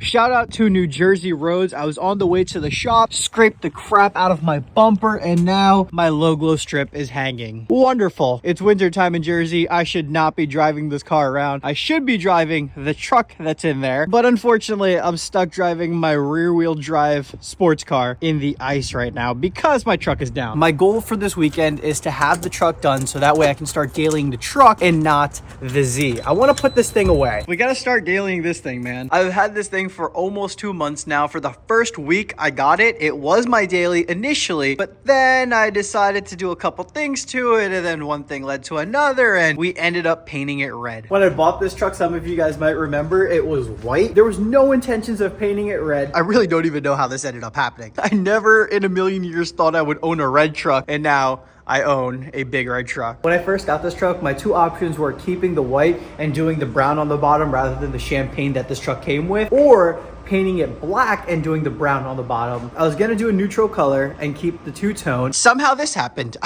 Shout out to New Jersey roads. I was on the way to the shop, scraped the crap out of my bumper, and now my low glow strip is hanging. Wonderful. It's winter time in Jersey. I should not be driving this car around. I should be driving the truck that's in there. But unfortunately, I'm stuck driving my rear wheel drive sports car in the ice right now because my truck is down. My goal for this weekend is to have the truck done so that way I can start dailying the truck and not the Z. I want to put this thing away. We got to start dailying this thing, man. I've had this thing for almost 2 months now. For the first week I got it, it was my daily initially, but then I decided to do a couple things to it, and then one thing led to another, and we ended up painting it red. When I bought this truck, some of you guys might remember, it was white. There was no intentions of painting it red. I really don't even know how this ended up happening. I never in a million years thought I would own a red truck, and now I own a big red truck. When I first got this truck, my two options were keeping the white and doing the brown on the bottom rather than the champagne that this truck came with, or painting it black and doing the brown on the bottom. I was gonna do a neutral color and keep the two-tone. Somehow this happened.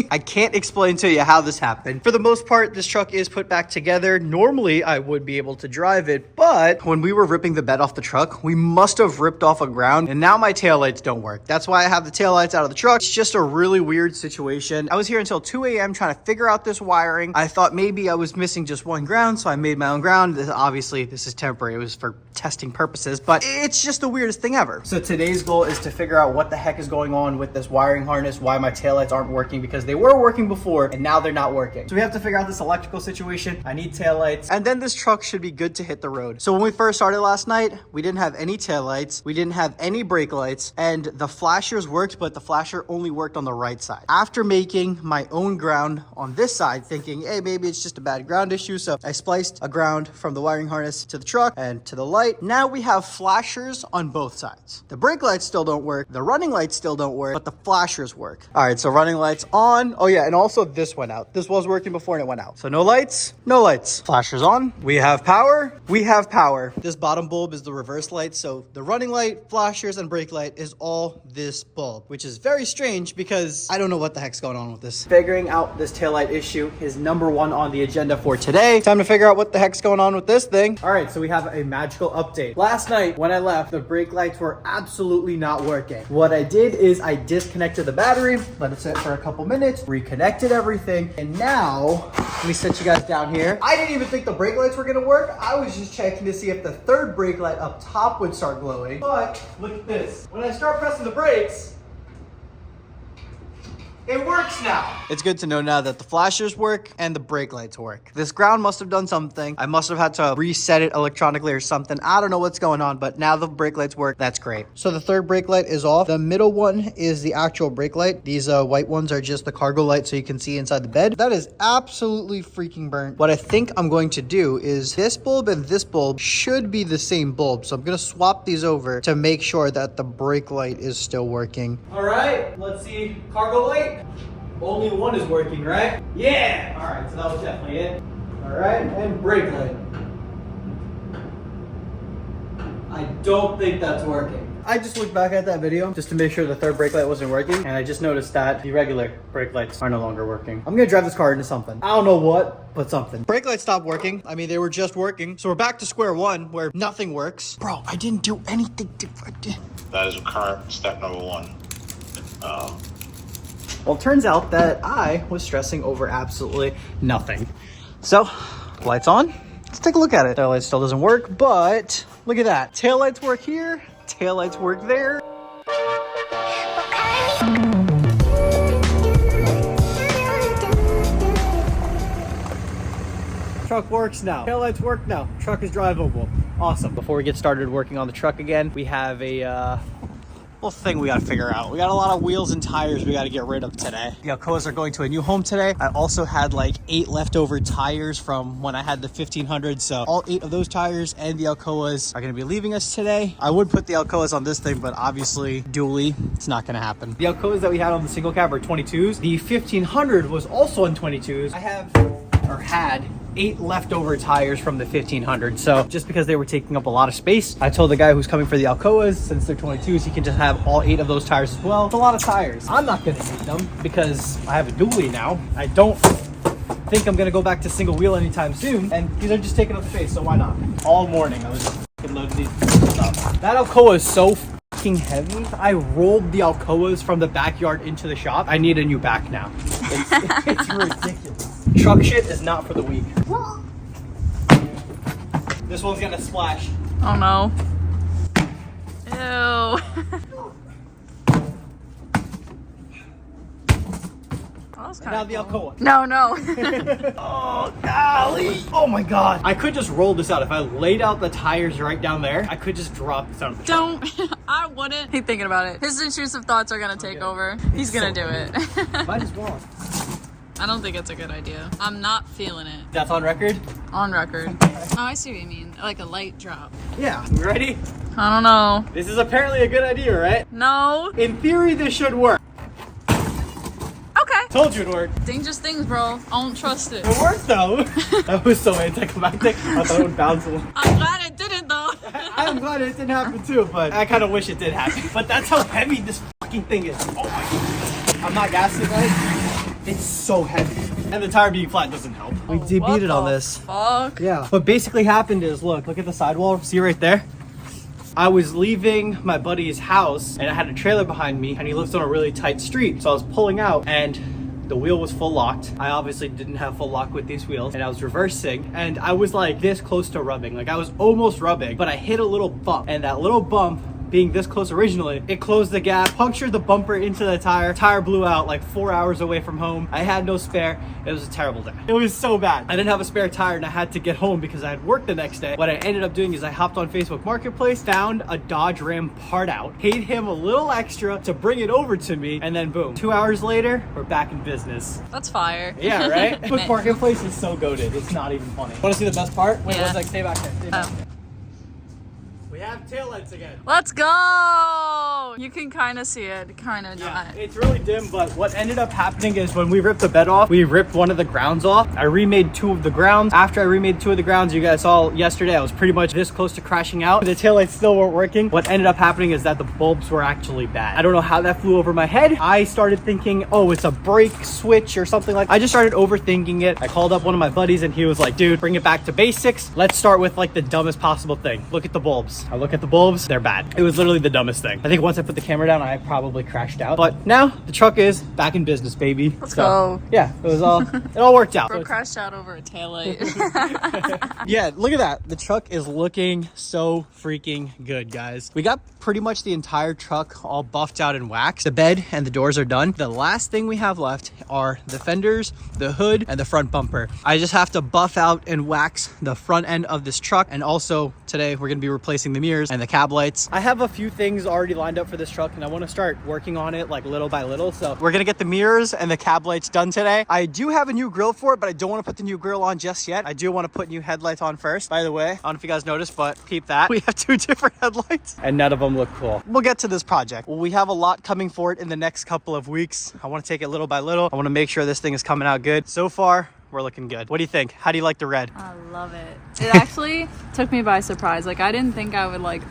I can't explain to you how this happened. For the most part, this truck is put back together. Normally, I would be able to drive it, but when we were ripping the bed off the truck, we must have ripped off a ground, and now my taillights don't work. That's why I have the taillights out of the truck. It's just a really weird situation. I was here until 2 a.m. trying to figure out this wiring. I thought maybe I was missing just one ground, so I made my own ground. Obviously, this is temporary. It was for testing purposes, but it's just the weirdest thing ever. So today's goal is to figure out what the heck is going on with this wiring harness, why my taillights aren't working, because they were working before and now they're not working. So we have to figure out this electrical situation. I need taillights, and then this truck should be good to hit the road. So when we first started last night, we didn't have any taillights, we didn't have any brake lights, and the flashers worked, but the flasher only worked on the right side. After making my own ground on this side, thinking, hey, maybe it's just a bad ground issue, so I spliced a ground from the wiring harness to the truck and to the light. Now we have flashers on both sides. The brake lights still don't work, the running lights still don't work, but the flashers work. All right, so running lights on. Oh yeah, and also this went out. This was working before and it went out. So no lights, no lights. Flashers on. We have power. We have power. This bottom bulb is the reverse light, so the running light, flashers, and brake light is all this bulb, which is very strange because I don't know what the heck's going on with this. Figuring out this taillight issue is number one on the agenda for today. Time to figure out what the heck's going on with this thing. All right, so we have a magical update. Last night when I left, the brake lights were absolutely not working. What I did is I disconnected the battery, let it sit for a couple minutes, reconnected everything, and now, let me set you guys down here. I didn't even think the brake lights were gonna work. I was just checking to see if the third brake light up top would start glowing. But look at this. When I start pressing the brakes, it works now. It's good to know now that the flashers work and the brake lights work. This ground must have done something. I must have had to reset it electronically or something. I don't know what's going on, but now the brake lights work. That's great. So the third brake light is off. The middle one is the actual brake light. These white ones are just the cargo light so you can see inside the bed. That is absolutely freaking burnt. What I think I'm going to do is this bulb and this bulb should be the same bulb. So I'm going to swap these over to make sure that the brake light is still working. All right, let's see. Cargo light. Only one is working, right? Yeah! All right, so that was definitely it. All right, and brake light. I don't think that's working. I just looked back at that video just to make sure the third brake light wasn't working, and I just noticed that the regular brake lights are no longer working. I'm gonna drive this car into something. I don't know what, but something. Brake lights stopped working. I mean, they were just working. So we're back to square one where nothing works. Bro, I didn't do anything different. That is current step number one. Well, it turns out that I was stressing over absolutely nothing. So, lights on. Let's take a look at it. Tail light still doesn't work, but look at that. Tail lights work here. Tail lights work there. Truck works now. Tail lights work now. Truck is drivable. Awesome. Before we get started working on the truck again, we have a little thing we got to figure out. We got a lot of wheels and tires we got to get rid of today. The Alcoas are going to a new home today. I also had like 8 leftover tires from when I had the 1500, so all 8 of those tires and the Alcoas are going to be leaving us today. I would put the Alcoas on this thing, but obviously dually, it's not going to happen. The Alcoas that we had on the single cab are 22s. The 1500 was also on 22s. I had 8 leftover tires from the 1500. So just because they were taking up a lot of space, I told the guy who's coming for the Alcoas, since they're 22s, he can just have all 8 of those tires as well. It's a lot of tires. I'm not gonna need them because I have a dually now. I don't think I'm gonna go back to single wheel anytime soon, and these are just taking up space, so why not? All morning I was can load these stuff. That Alcoa is so fucking heavy. I rolled the Alcoas from the backyard into the shop. I need a new back now. It's ridiculous. Truck shit is not for the weak. This one's gonna splash. Oh no. Ew. Now the Alcoa. No. Oh, golly. Oh my God. I could just roll this out. If I laid out the tires right down there, I could just drop this out of the truck. Don't. I wouldn't. He's thinking about it. His intrusive thoughts are gonna take over. He's gonna do it. Might as well. I don't think it's a good idea. I'm not feeling it. That's on record? On record. Oh, I see what you mean. Like a light drop. Yeah. You ready? I don't know. This is apparently a good idea, right? No. In theory, this should work. Okay. Told you it worked. Dangerous things, bro. I don't trust it. It worked though. That was so anticlimactic. I thought it would bounce a little. I'm glad it didn't though. I'm glad it didn't happen too, but I kind of wish it did happen. But that's how heavy this fucking thing is. Oh my God. I'm not gassing, guys. It's so heavy. And the tire being flat doesn't help. We debeat it on this. Fuck. Yeah. What basically happened is, look at the sidewall. See right there? I was leaving my buddy's house and I had a trailer behind me and he lives on a really tight street. So I was pulling out and the wheel was full locked. I obviously didn't have full lock with these wheels and I was reversing and I was like this close to rubbing. Like I was almost rubbing, but I hit a little bump and that little bump being this close originally, it closed the gap, punctured the bumper into the tire. Tire blew out like 4 hours away from home. I had no spare. It was a terrible day. It was so bad. I didn't have a spare tire and I had to get home because I had work the next day. What I ended up doing is I hopped on Facebook Marketplace, found a Dodge Ram part out, paid him a little extra to bring it over to me, and then boom. 2 hours later, we're back in business. That's fire. Yeah, right? Facebook Marketplace is so goated. It's not even funny. Want to see the best part? Wait, Yeah. one sec. Stay back there. Stay back Oh. there. We have taillights again. Let's go! You can kind of see it, kind of Yeah, not. it's really dim, but what ended up happening is when we ripped the bed off, we ripped one of the grounds off. I remade 2 of the grounds. After I remade 2 of the grounds, you guys saw yesterday, I was pretty much this close to crashing out. The taillights still weren't working. What ended up happening is that the bulbs were actually bad. I don't know how that flew over my head. I started thinking, oh, it's a brake switch or something like that. I just started overthinking it. I called up one of my buddies and he was like, dude, bring it back to basics. Let's start with like the dumbest possible thing. Look at the bulbs. I look at the bulbs, they're bad. It was literally the dumbest thing. I think once I put the camera down, I probably crashed out. But now the truck is back in business, baby. Let's go. Yeah, it all worked out. Bro crashed out over a taillight. Yeah, look at that. The truck is looking so freaking good, guys. We got pretty much the entire truck all buffed out and waxed. The bed and the doors are done. The last thing we have left are the fenders, the hood, and the front bumper. I just have to buff out and wax the front end of this truck. And also today we're gonna be replacing the mirrors and the cab lights. I have a few things already lined up for this truck and I want to start working on it like little by little. So we're gonna get the mirrors and the cab lights done today. I do have a new grill for it, but I don't want to put the new grill on just yet. I do want to put new headlights on first. By the way, I don't know if you guys noticed, but peep that. We have 2 different headlights and none of them look cool. We'll get to this project. We have a lot coming for it in the next couple of weeks. I want to take it little by little. I want to make sure this thing is coming out good. So far, we're looking good. What do you think? How do you like the red? I love it. It actually took me by surprise. Like I didn't think I would like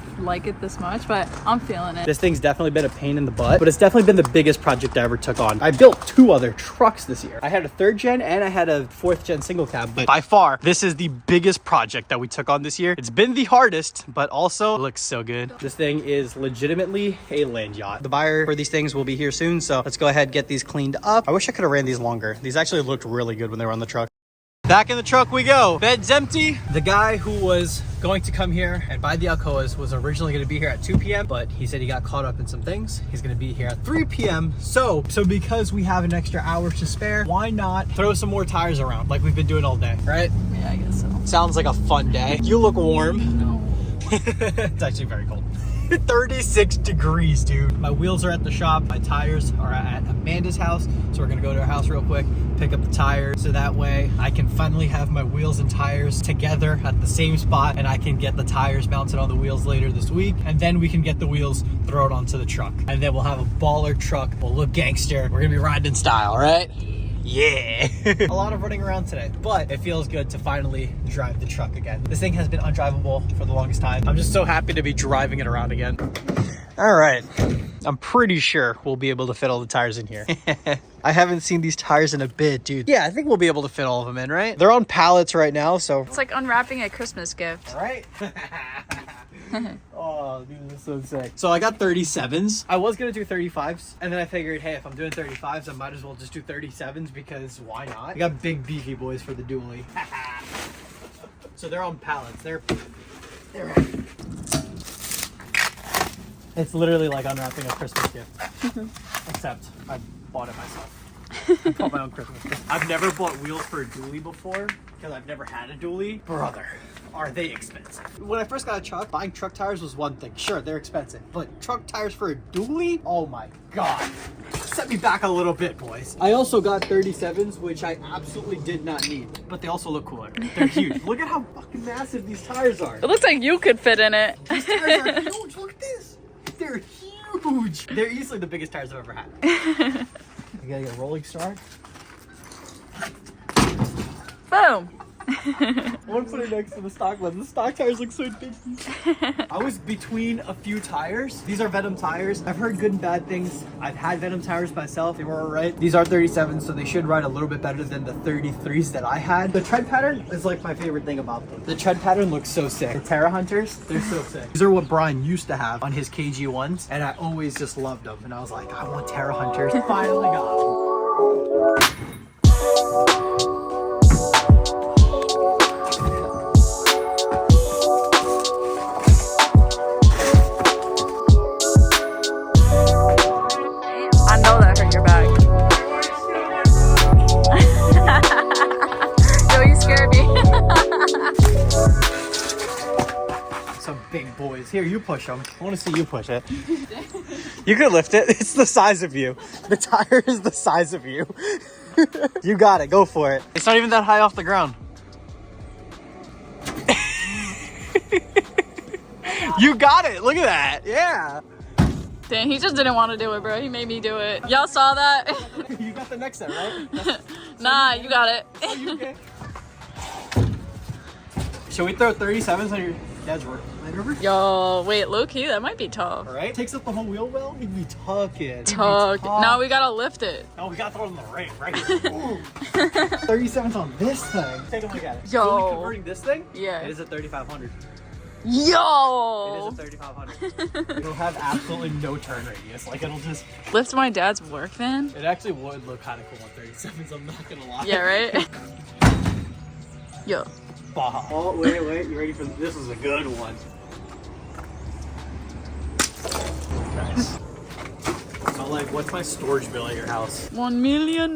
it this much, but I'm feeling it. This thing's definitely been a pain in the butt, but it's definitely been the biggest project I ever took on. I built 2 other trucks this year. I had a 3rd gen and I had a 4th gen single cab, but by far, this is the biggest project that we took on this year. It's been the hardest, but also it looks so good. This thing is legitimately a land yacht. The buyer for these things will be here soon, so let's go ahead and get these cleaned up. I wish I could have ran these longer. These actually looked really good when they were on the truck. Back in the truck we go. Bed's empty. The guy who was going to come here and buy the Alcoas was originally going to be here at 2 p.m. but he said he got caught up in some things. He's going to be here at 3 p.m. So because we have an extra hour to spare, why not throw some more tires around like we've been doing all day, right? Yeah, I guess so. Sounds like a fun day. You look warm. No. It's actually very cold. 36 degrees, dude. My wheels are at the shop. My tires are at Amanda's house. So we're gonna go to her house real quick, pick up the tires. So that way I can finally have my wheels and tires together at the same spot and I can get the tires mounted on the wheels later this week. And then we can get the wheels thrown onto the truck. And then we'll have a baller truck. We'll look gangster. We're gonna be riding in style, right? Yeah. A lot of running around today, but it feels good to finally drive the truck again. This thing has been undrivable for the longest time. I'm just so happy to be driving it around again. All right. I'm pretty sure we'll be able to fit all the tires in here. I haven't seen these tires in a bit, dude. Yeah, I think we'll be able to fit all of them in, right? They're on pallets right now, so. It's like unwrapping a Christmas gift. All right. Oh, these are so sick. So I got 37s. I was gonna do 35s, and then I figured, hey, if I'm doing 35s, I might as well just do 37s because why not? I got big beefy boys for the dually. So they're on pallets. They're heavy. It's literally like unwrapping a Christmas gift. Except I bought it myself. I bought my own Christmas gift. I've never bought wheels for a dually before because I've never had a dually. Brother, are they expensive. When I first got a truck, buying truck tires was one thing. Sure, they're expensive, but truck tires for a dually? Oh my God. Set me back a little bit, boys. I also got 37s, which I absolutely did not need, but they also look cooler. They're huge. Look at how fucking massive these tires are. It looks like you could fit in it. These tires are huge. Look at this. They're huge. They're easily the biggest tires I've ever had. You gotta get a rolling start. Boom. I want to put it next to the stock ones. The stock tires look so big. I was between a few tires. These are Venom tires. I've heard good and bad things. I've had Venom tires myself. They were all right. These are 37s, so they should ride a little bit better than the 33s that I had. The tread pattern is like my favorite thing about them. The tread pattern looks so sick. The Terra Hunters, they're so sick. These are what Brian used to have on his KG ones, and I always just loved them. And I was like, I want Terra Hunters. Finally got them. Big boys. Here, you push them. I want to see you push it. You could lift it. It's the size of you. The tire is the size of you. You got it. Go for it. It's not even that high off the ground. You got it. Look at that. Yeah. Dang, he just didn't want to do it, bro. He made me do it. Y'all saw that? You got the next set, right? Nah, you got it. Oh, you okay? Should we throw 37s on your dad's work? Yo, wait, low key, that might be tough. All right, takes up the whole wheel well. He'd be tucking. Now we gotta lift it. No, we gotta throw it in the ring, right? 37's on this thing. Take a look at it. Yo. So we converting this thing? Yeah. It is a 3500. Yo. It is a 3500. It'll have absolutely no turn radius. Like it'll just lift my dad's work van. It actually would look kind of cool on 37s. I'm not gonna lie. Yeah, right. Yo. Baja. Oh, wait. You ready for this? This is a good one. Nice. So, like, what's my storage bill at your house? $1 million.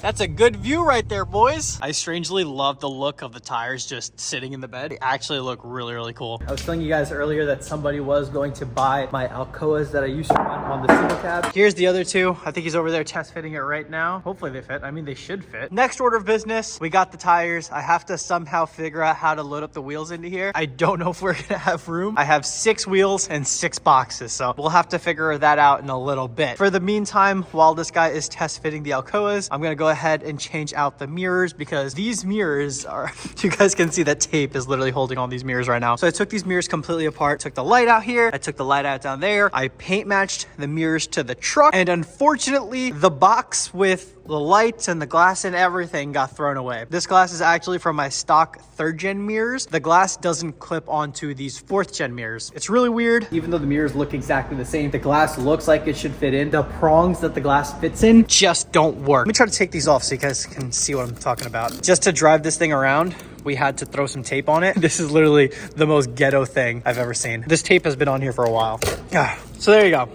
That's a good view right there, boys. I strangely love the look of the tires just sitting in the bed. They actually look really, really cool. I was telling you guys earlier that somebody was going to buy my Alcoas that I used to run on the single cab. Here's the other two. I think he's over there test fitting it right now. Hopefully they fit. I mean, they should fit. Next order of business, we got the tires. I have to somehow figure out how to load up the wheels into here. I don't know if we're gonna have room. I have 6 wheels and 6 boxes, so we'll have to figure that out in a little bit. For the meantime, while this guy is test fitting the Alcoas, I'm gonna go ahead and change out the mirrors because these mirrors are, you guys can see that tape is literally holding on these mirrors right now. So I took these mirrors completely apart, took the light out here, I took the light out down there, I paint matched the mirrors to the truck, and unfortunately the box with the lights and the glass and everything got thrown away. This glass is actually from my stock 3rd gen mirrors. The glass doesn't clip onto these 4th gen mirrors. It's really weird. Even though the mirrors look exactly the same, the glass looks like it should fit in. The prongs that the glass fits in just don't work. Let me try to take these off so you guys can see what I'm talking about. Just to drive this thing around, we had to throw some tape on it. This is literally the most ghetto thing I've ever seen. This tape has been on here for a while. So there you go.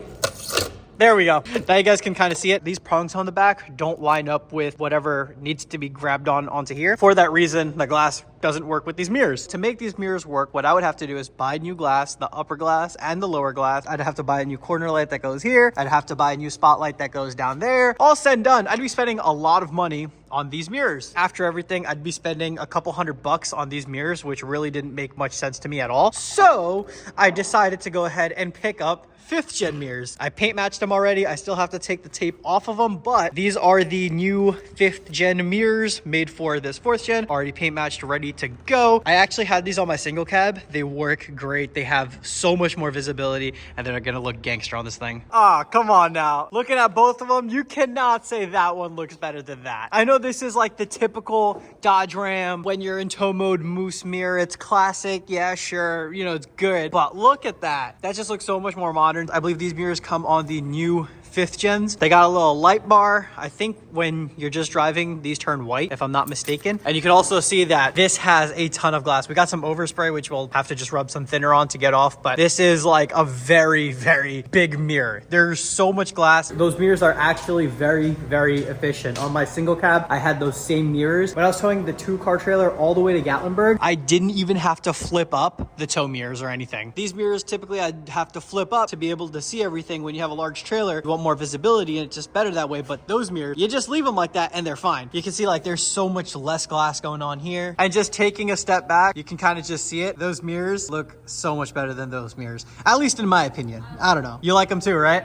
There we go. Now you guys can kind of see it. These prongs on the back don't line up with whatever needs to be grabbed onto here. For that reason, the glass doesn't work with these mirrors. To make these mirrors work, what I would have to do is buy new glass, the upper glass and the lower glass. I'd have to buy a new corner light that goes here. I'd have to buy a new spotlight that goes down there. All said and done, I'd be spending a lot of money on these mirrors. After everything, I'd be spending a couple $100 on these mirrors, which really didn't make much sense to me at all. So I decided to go ahead and pick up 5th gen mirrors. I paint matched them already. I still have to take the tape off of them, but these are the new 5th gen mirrors made for this 4th gen. Already paint matched, ready to go. I actually had these on my single cab. They work great. They have so much more visibility and they're gonna look gangster on this thing. Ah, come on now. Looking at both of them, you cannot say that one looks better than that. I know this is like the typical Dodge Ram when you're in tow mode moose mirror. It's classic. Yeah, sure. You know, it's good. But look at that. That just looks so much more modern. I believe these mirrors come on the new 5th gens. They got a little light bar. I think when you're just driving, these turn white, if I'm not mistaken. And you can also see that this has a ton of glass. We got some overspray, which we'll have to just rub some thinner on to get off. But this is like a very, very big mirror. There's so much glass. Those mirrors are actually very, very efficient. On my single cab, I had those same mirrors. When I was towing the 2-car trailer all the way to Gatlinburg, I didn't even have to flip up the tow mirrors or anything. These mirrors, typically I'd have to flip up to be able to see everything. When you have a large trailer, you want more visibility and it's just better that way. But those mirrors, you just leave them like that and they're fine. You can see like there's so much less glass going on here. And just taking a step back, you can kind of just see it. Those mirrors look so much better than those mirrors, at least in my opinion. I don't know. You like them too, right?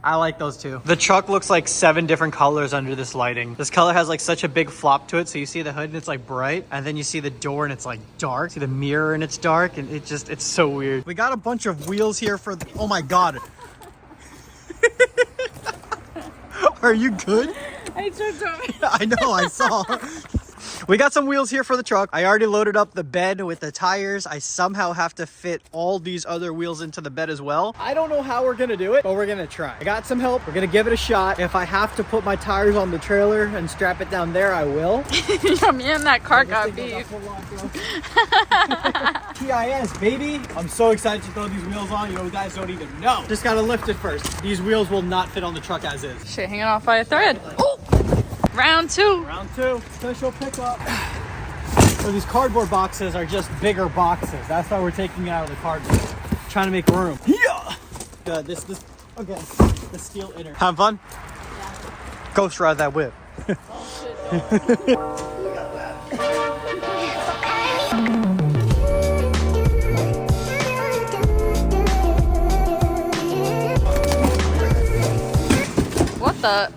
I like those too. The truck looks like 7 different colors under this lighting. This color has like such a big flop to it. So you see the hood and it's like bright, and then you see the door and it's like dark. See the mirror and it's dark, and it's so weird. We got a bunch of wheels here for the, oh my God. Are you good? I tripped over. I know, I saw. We got some wheels here for the truck. I already loaded up the bed with the tires. I somehow have to fit all these other wheels into the bed as well. I don't know how we're gonna do it, but we're gonna try. I got some help. We're gonna give it a shot. If I have to put my tires on the trailer and strap it down there, I will. Yeah, me and that car got beef. TIS, baby. I'm so excited to throw these wheels on. You guys don't even know. Just gotta lift it first. These wheels will not fit on the truck as is. Shit, hanging off by a thread. Oh! Round 2. Round 2, special pickup. So these cardboard boxes are just bigger boxes. That's why we're taking it out of the cardboard. Trying to make room. Yeah. This okay. The steel inner. Having fun? Yeah. Ghost ride that whip. What the?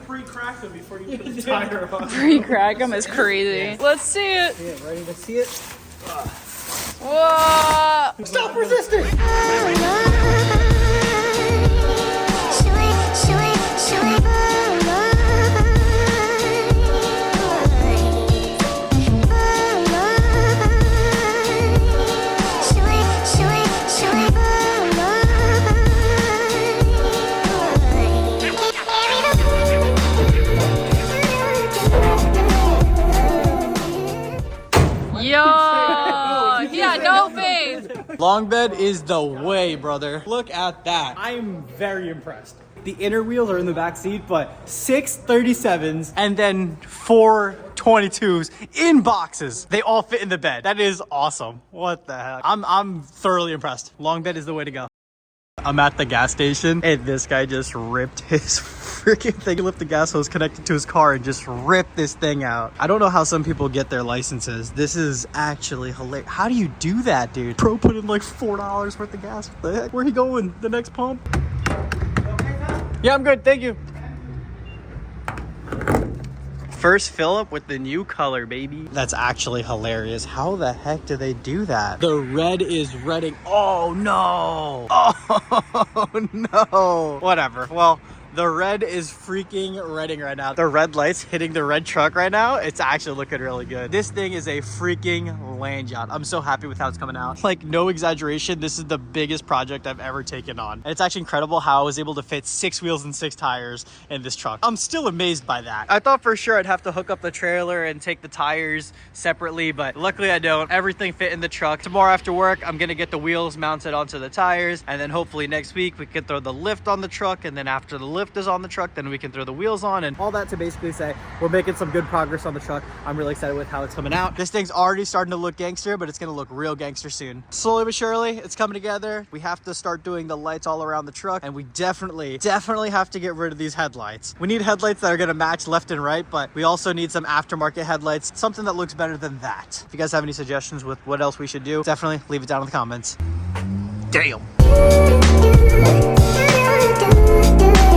Pre-crack them before you put the tire on. Pre-crack them is crazy. Let's see it. Yeah, ready to see it? Whoa! Stop resisting! Yo! Yeah, no faith. Long bed is the way, brother. Look at that. I'm very impressed. The inner wheels are in the back seat, but 6 37s and then 4 22s in boxes. They all fit in the bed. That is awesome. What the heck? I'm thoroughly impressed. Long bed is the way to go. I'm at the gas station and this guy just ripped his freaking thing. He left the gas hose connected to his car and just ripped this thing out. I don't know how some people get their licenses. This is actually hilarious. How do you do that, dude? Pro put in like $4 worth of gas. What the heck? Where he going? The next pump? Yeah, I'm good. Thank you. First fill up with the new color, baby. That's actually hilarious. How the heck do they do that? The red is redding. Oh no. Oh no. Whatever. Well, the red is freaking redding right now. The red lights hitting the red truck right now. It's actually looking really good. This thing is a freaking land yacht. I'm so happy with how it's coming out. Like, no exaggeration, this is the biggest project I've ever taken on. And it's actually incredible how I was able to fit 6 wheels and 6 tires in this truck. I'm still amazed by that. I thought for sure I'd have to hook up the trailer and take the tires separately, but luckily I don't. Everything fit in the truck. Tomorrow after work, I'm gonna get the wheels mounted onto the tires, and then hopefully next week we can throw the lift on the truck, and then after the lift is on the truck, then we can throw the wheels on, and all that to basically say we're making some good progress on the truck. I'm really excited with how it's coming out. This thing's already starting to look gangster, but it's gonna look real gangster soon. Slowly but surely, it's coming together. We have to start doing the lights all around the truck, and we definitely have to get rid of these headlights. We need headlights that are gonna match left and right, but we also need some aftermarket headlights, something that looks better than that. If you guys have any suggestions with what else we should do, definitely leave it down in the comments. Damn.